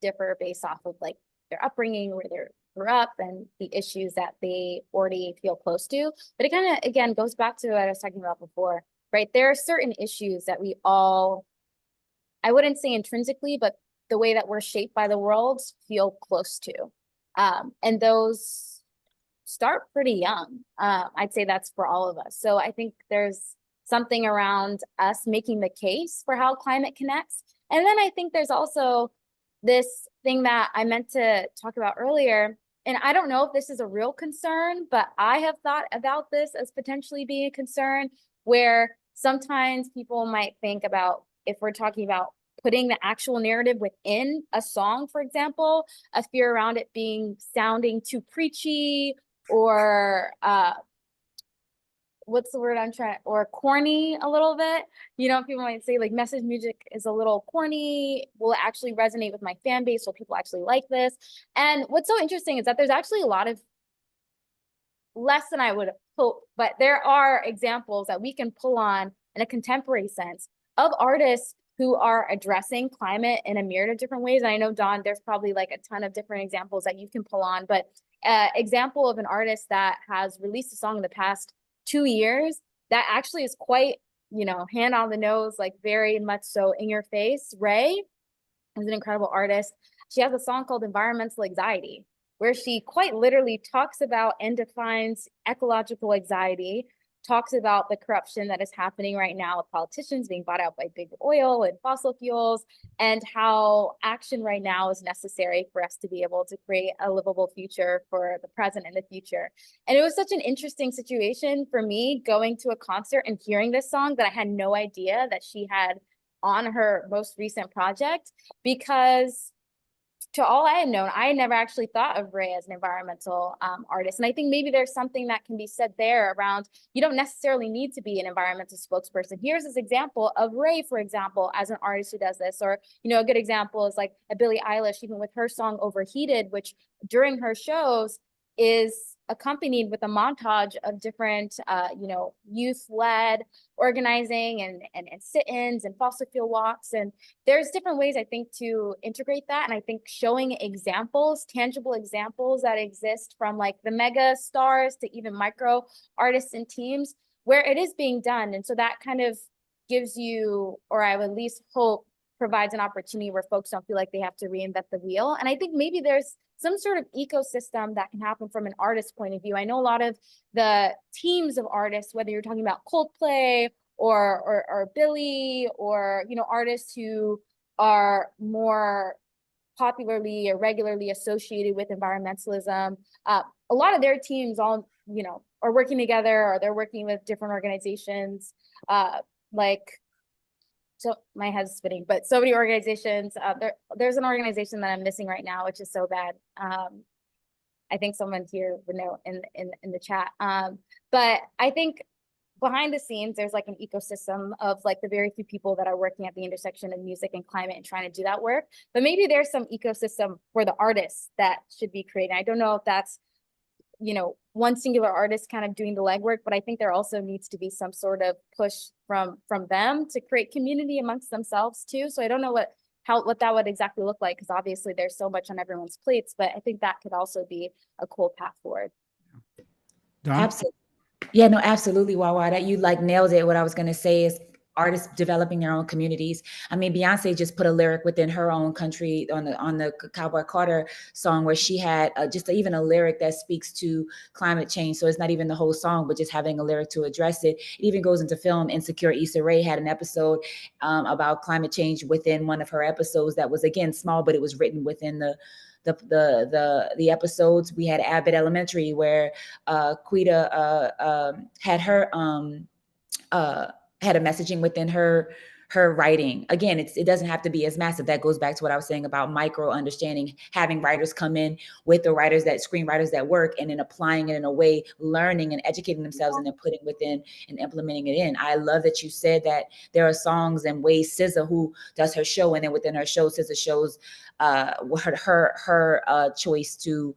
differ based off of like their upbringing, where they grew up, and the issues that they already feel close to. But it kind of, again, goes back to what I was talking about before, right? There are certain issues that we all, I wouldn't say intrinsically, but the way that we're shaped by the world, feel close to. And those start pretty young. I'd say that's for all of us. So I think there's something around us making the case for how climate connects. And then I think there's also this thing that I meant to talk about earlier. And I don't know if this is a real concern, but I have thought about this as potentially being a concern, where sometimes people might think about, if we're talking about putting the actual narrative within a song, for example, a fear around it sounding too preachy, or what's the word or corny a little bit. People might say like message music is a little corny. Will it actually resonate with my fan base? Will people actually like this? And what's so interesting is that there's actually a lot of, less than I would hope, but there are examples that we can pull on in a contemporary sense of artists who are addressing climate in a myriad of different ways. And I know, Don, there's probably like a ton of different examples that you can pull on, but example of an artist that has released a song in the past 2 years that actually is quite, hand on the nose, like very much so in your face. Ray is an incredible artist. She has a song called Environmental Anxiety, where she quite literally talks about and defines ecological anxiety talks about the corruption that is happening right now with politicians being bought out by big oil and fossil fuels, and how action right now is necessary for us to be able to create a livable future for the present and the future. And it was such an interesting situation for me going to a concert and hearing this song that I had no idea that she had on her most recent project, because to all I had known, I had never actually thought of Ray as an environmental artist. And I think maybe there's something that can be said there around, you don't necessarily need to be an environmental spokesperson. Here's this example of Ray, for example, as an artist who does this. Or, a good example is like a Billie Eilish, even with her song Overheated, which during her shows is accompanied with a montage of different, youth-led organizing and sit-ins and fossil fuel walks. And there's different ways, I think, to integrate that. And I think showing examples, tangible examples that exist from like the mega stars to even micro artists and teams where it is being done. And so that kind of gives you, or I would at least hope, provides an opportunity where folks don't feel like they have to reinvent the wheel. And I think maybe there's some sort of ecosystem that can happen from an artist's point of view. I know a lot of the teams of artists, whether you're talking about Coldplay or Billy, or artists who are more popularly or regularly associated with environmentalism, a lot of their teams all are working together, or they're working with different organizations, so my head's spinning, but so many organizations. There's an organization that I'm missing right now, which is so bad. I think someone here would know in the chat. But I think behind the scenes, there's like an ecosystem of like the very few people that are working at the intersection of music and climate and trying to do that work. But maybe there's some ecosystem for the artists that should be created. I don't know if that's one singular artist kind of doing the legwork, but I think there also needs to be some sort of push from them to create community amongst themselves too. So I don't know what that would exactly look like, because obviously there's so much on everyone's plates, but I think that could also be a cool path forward. Don? Absolutely. Yeah, no, absolutely, Wawa. That you like nailed it. What I was going to say is artists developing their own communities. I mean, Beyonce just put a lyric within her own country on the Cowboy Carter song, where she had just even a lyric that speaks to climate change. So it's not even the whole song, but just having a lyric to address it. It even goes into film. Insecure Issa Rae had an episode about climate change within one of her episodes that was, again, small, but it was written within the episodes. We had Abbott Elementary, where Quita had her had a messaging within her writing. Again, it doesn't have to be as massive. That goes back to what I was saying about micro understanding, having writers come in with the screenwriters that work, and then applying it in a way, learning and educating themselves, and then putting within and implementing it in. I love that you said that there are songs and ways SZA, who does her show, and then within her show, SZA shows her choice to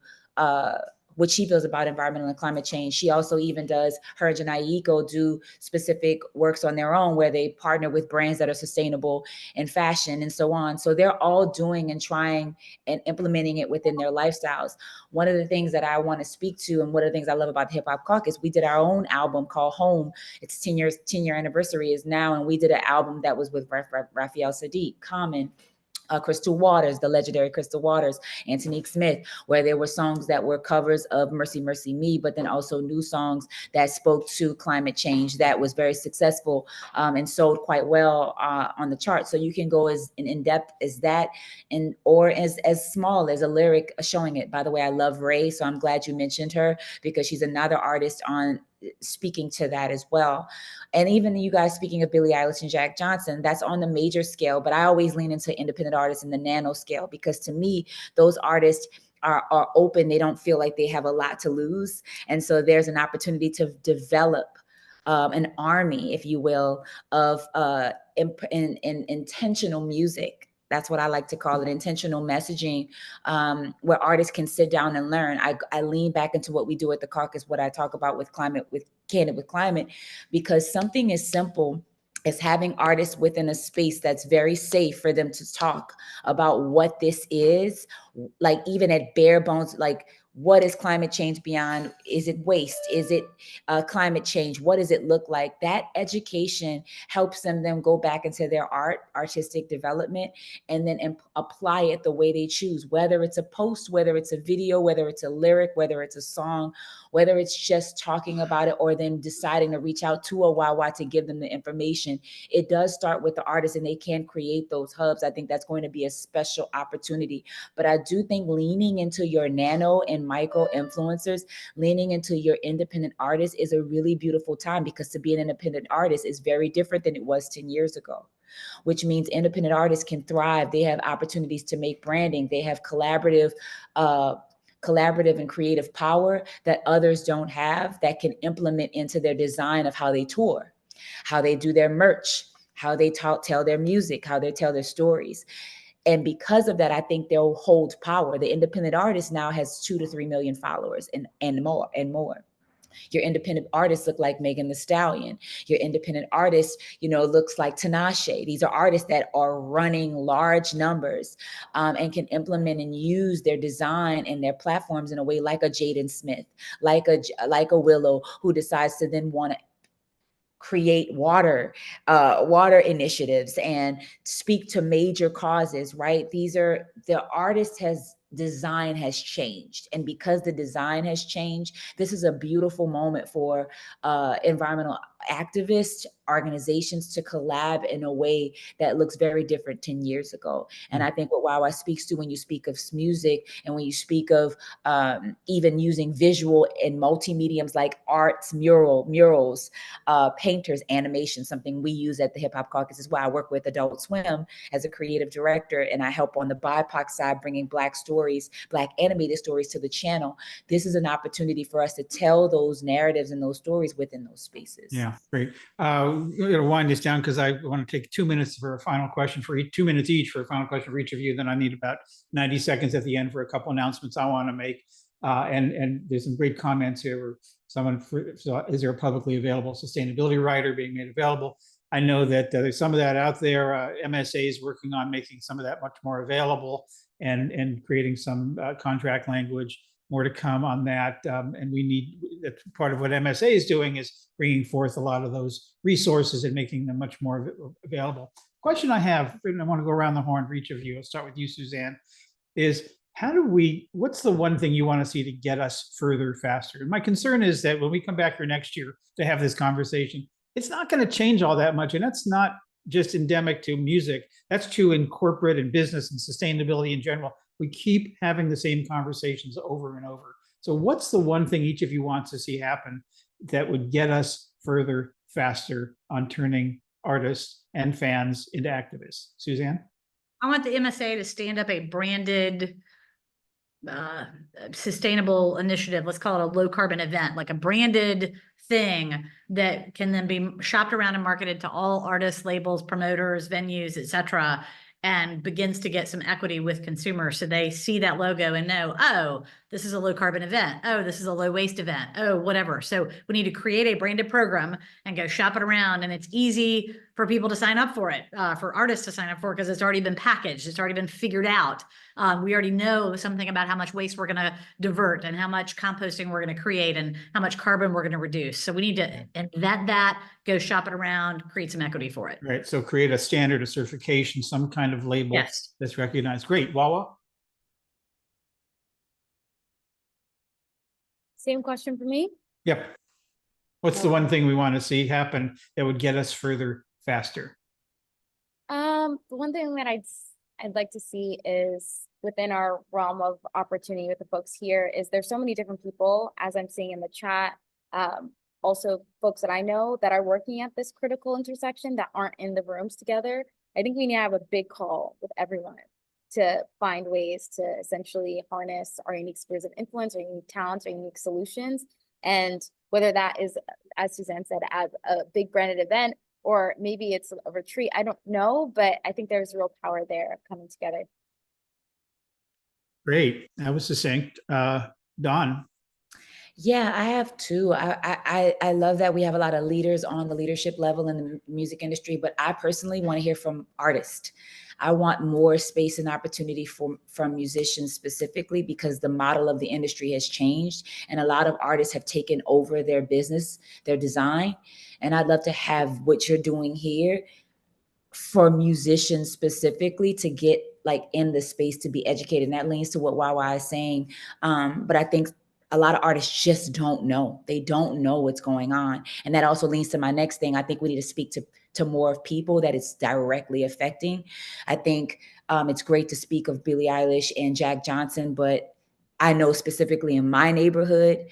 what she feels about environmental and climate change. She also even does, her and Janai Eco do specific works on their own, where they partner with brands that are sustainable in fashion and so on. So they're all doing and trying and implementing it within their lifestyles. One of the things that I want to speak to, and one of the things I love about the Hip Hop Caucus, we did our own album called Home. Its 10-year anniversary is now, and we did an album that was with Raphael Sadiq, Common, Crystal Waters, the legendary Crystal Waters, Antonique Smith, where there were songs that were covers of Mercy, Mercy Me, but then also new songs that spoke to climate change that was very successful and sold quite well on the chart. So you can go as in depth as that, or as small as a lyric showing it. By the way, I love Ray, so I'm glad you mentioned her, because she's another artist on speaking to that as well. And even you guys speaking of Billie Eilish and Jack Johnson, that's on the major scale, but I always lean into independent artists in the nano scale, because to me, those artists are open. They don't feel like they have a lot to lose. And so there's an opportunity to develop an army, if you will, of intentional music. That's what I like to call it, intentional messaging, where artists can sit down and learn. I lean back into what we do at the caucus, what I talk about with climate, with Candid with Climate, because something as simple as having artists within a space that's very safe for them to talk about what this is, like even at bare bones, like what is climate change beyond? Is it waste? Is it climate change? What does it look like? That education helps them then go back into their artistic development, and then apply it the way they choose, whether it's a post, whether it's a video, whether it's a lyric, whether it's a song, whether it's just talking about it, or them deciding to reach out to a Wawa to give them the information. It does start with the artist, and they can create those hubs. I think that's going to be a special opportunity. But I do think leaning into your nano and micro influencers, leaning into your independent artists is a really beautiful time, because to be an independent artist is very different than it was 10 years ago, which means independent artists can thrive. They have opportunities to make branding. They have collaborative and creative power that others don't have, that can implement into their design of how they tour, how they do their merch, how they tell their music, how they tell their stories. And because of that, I think they'll hold power. The independent artist now has 2 to 3 million followers and more. Your independent artists look like Megan Thee Stallion. Your independent artist, looks like Tinashe. These are artists that are running large numbers and can implement and use their design and their platforms in a way like a Jaden Smith, like a Willow, who decides to then want to create water initiatives and speak to major causes, right? The artist design has changed. And because the design has changed, this is a beautiful moment for environmental activist organizations to collab in a way that looks very different 10 years ago. And I think what Wawa speaks to when you speak of music, and when you speak of even using visual and multi-mediums like arts, murals, painters, animation, something we use at the Hip Hop Caucus as well. I work with Adult Swim as a creative director, and I help on the BIPOC side, bringing Black animated stories to the channel. This is an opportunity for us to tell those narratives and those stories within those spaces. Yeah, great. We're going to wind this down, because I want to take 2 minutes for a final question for each, 2 minutes each for a final question for each of you. Then I need about 90 seconds at the end for a couple announcements I want to make. And there's some great comments here where is there a publicly available sustainability rider being made available? I know that there's some of that out there. MSA is working on making some of that much more available, and creating some contract language. More to come on that. And that's part of what MSA is doing, is bringing forth a lot of those resources and making them much more available. Question I have, and I want to go around the horn for each of you. I'll start with you, Suzanne, is what's the one thing you want to see to get us further, faster? And my concern is that when we come back here next year to have this conversation, it's not going to change all that much. And that's not just endemic to music. That's true in corporate and business and sustainability in general. We keep having the same conversations over and over. So what's the one thing each of you wants to see happen that would get us further, faster on turning artists and fans into activists? Suzanne? I want the MSA to stand up a branded sustainable initiative. Let's call it a low carbon event, like a branded thing that can then be shopped around and marketed to all artists, labels, promoters, venues, etc., and begins to get some equity with consumers, so they see that logo and know, oh, this is a low carbon event. Oh, this is a low waste event. Oh, whatever. So we need to create a branded program and go shop it around. And it's easy for people to sign up for it, for artists to sign up for it, because it's already been packaged. It's already been figured out. We already know something about how much waste we're going to divert, and how much composting we're going to create, and how much carbon we're going to reduce. So we need to invent that, go shop it around, create some equity for it. Right. So create a standard, a certification, some kind of label that's recognized. Great. Wawa? Same question for me? Yep. What's the one thing we want to see happen that would get us further, faster? The one thing that I'd like to see is within our realm of opportunity with the folks here is there's so many different people, as I'm seeing in the chat, also folks that I know that are working at this critical intersection that aren't in the rooms together. I think we need to have a big call with everyone to find ways to essentially harness our unique spheres of influence, our unique talents, our unique solutions. And whether that is, as Suzanne said, as a big branded event, or maybe it's a retreat, I don't know, but I think there's real power there coming together. Great. That was succinct. Dawn? Yeah, I have too. I love that we have a lot of leaders on the leadership level in the music industry, but I personally want to hear from artists. I want more space and opportunity from musicians specifically because the model of the industry has changed and a lot of artists have taken over their business, their design. And I'd love to have what you're doing here for musicians specifically to get like in the space to be educated. And that leans to what Wawa is saying. But I think a lot of artists just don't know. They don't know what's going on. And that also leads to my next thing. I think we need to speak to more of people that it's directly affecting. I think it's great to speak of Billie Eilish and Jack Johnson, but I know specifically in my neighborhood,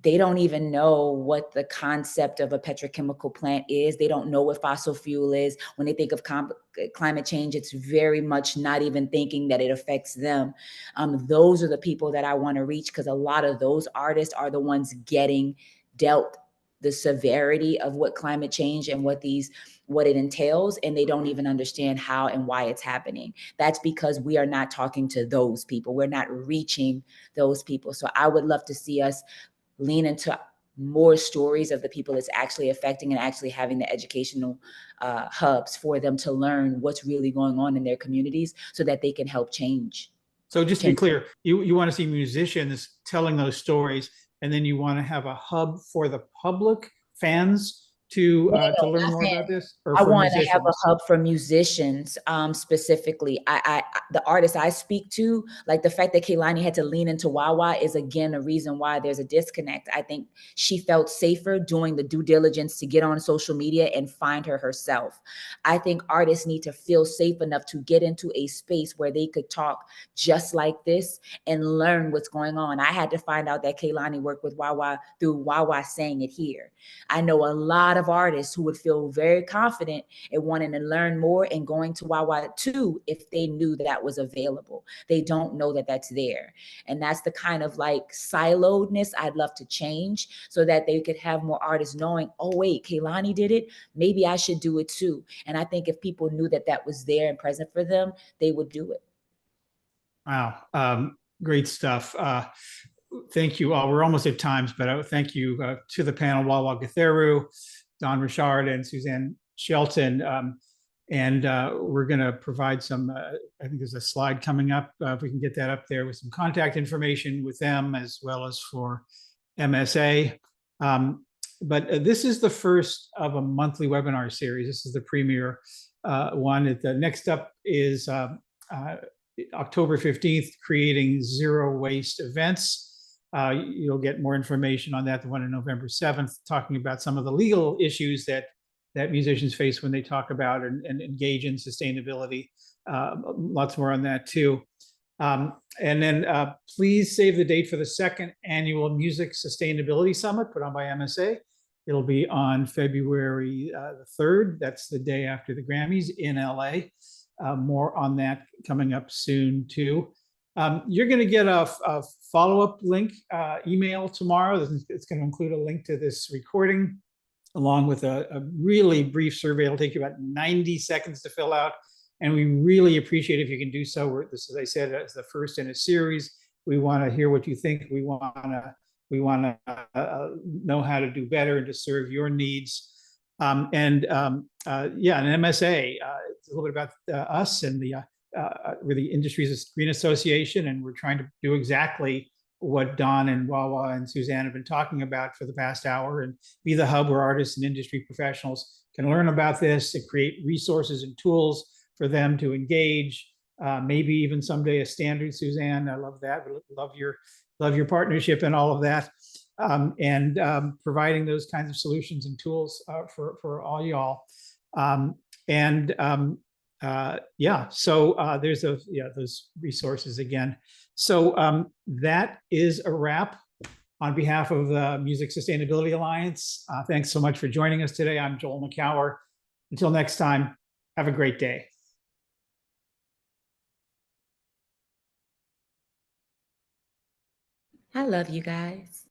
they don't even know what the concept of a petrochemical plant is. They don't know what fossil fuel is. When they think of climate change, it's very much not even thinking that it affects them. Those are the people that I want to reach because a lot of those artists are the ones getting dealt the severity of what climate change and what it entails, and they don't even understand how and why it's happening. That's because we are not talking to those people. We're not reaching those people. So I would love to see us lean into more stories of the people it's actually affecting and actually having the educational hubs for them to learn what's really going on in their communities so that they can help change. So just to be clear, you want to see musicians telling those stories, and then you want to have a hub for the public fans to learn more about this, or I for want to have a musicians? hub for musicians, specifically. The artists I speak to, like the fact that Kehlani had to lean into Wawa is again a reason why there's a disconnect. I think she felt safer doing the due diligence to get on social media and find her herself. I think artists need to feel safe enough to get into a space where they could talk just like this and learn what's going on. I had to find out that Kehlani worked with Wawa through Wawa saying it here. I know a lot of artists who would feel very confident in wanting to learn more and going to Wawa too if they knew that was available. They don't know that that's there. And that's the kind of like siloedness I'd love to change so that they could have more artists knowing, oh wait, Kehlani did it, maybe I should do it too. And I think if people knew that that was there and present for them, they would do it. Wow, great stuff. Thank you all. We're almost at times, but thank you to the panel, Wawa Gatheru, Don Richard, and Suzanne Shelton. And we're going to provide some, I think there's a slide coming up, if we can get that up there, with some contact information with them as well as for MSA. But this is the first of a monthly webinar series. This is the premier one. The next up is October 15th, creating zero waste events. You'll get more information on that. The one on November 7th, talking about some of the legal issues that musicians face when they talk about and engage in sustainability. Lots more on that too. And then please save the date for the second annual Music Sustainability Summit put on by MSA. It'll be on February the 3rd. That's the day after the Grammys in LA. More on that coming up soon too. You're going to get a follow-up link email tomorrow. It's going to include a link to this recording along with a really brief survey. It'll take you about 90 seconds to fill out. And we really appreciate if you can do so. This, as I said, is the first in a series. We want to hear what you think. We want to know how to do better and to serve your needs. Yeah, and MSA, it's a little bit about us and we're the Industries Green Association, and we're trying to do exactly what Don and Wawa and Suzanne have been talking about for the past hour, and be the hub where artists and industry professionals can learn about this, to create resources and tools for them to engage. Maybe even someday a standard, Suzanne. I love that. Love your partnership and all of that. Providing those kinds of solutions and tools for all y'all. So there's those resources again. So that is a wrap on behalf of the Music Sustainability Alliance. Thanks so much for joining us today. I'm Joel McCower. Until next time, have a great day. I love you guys.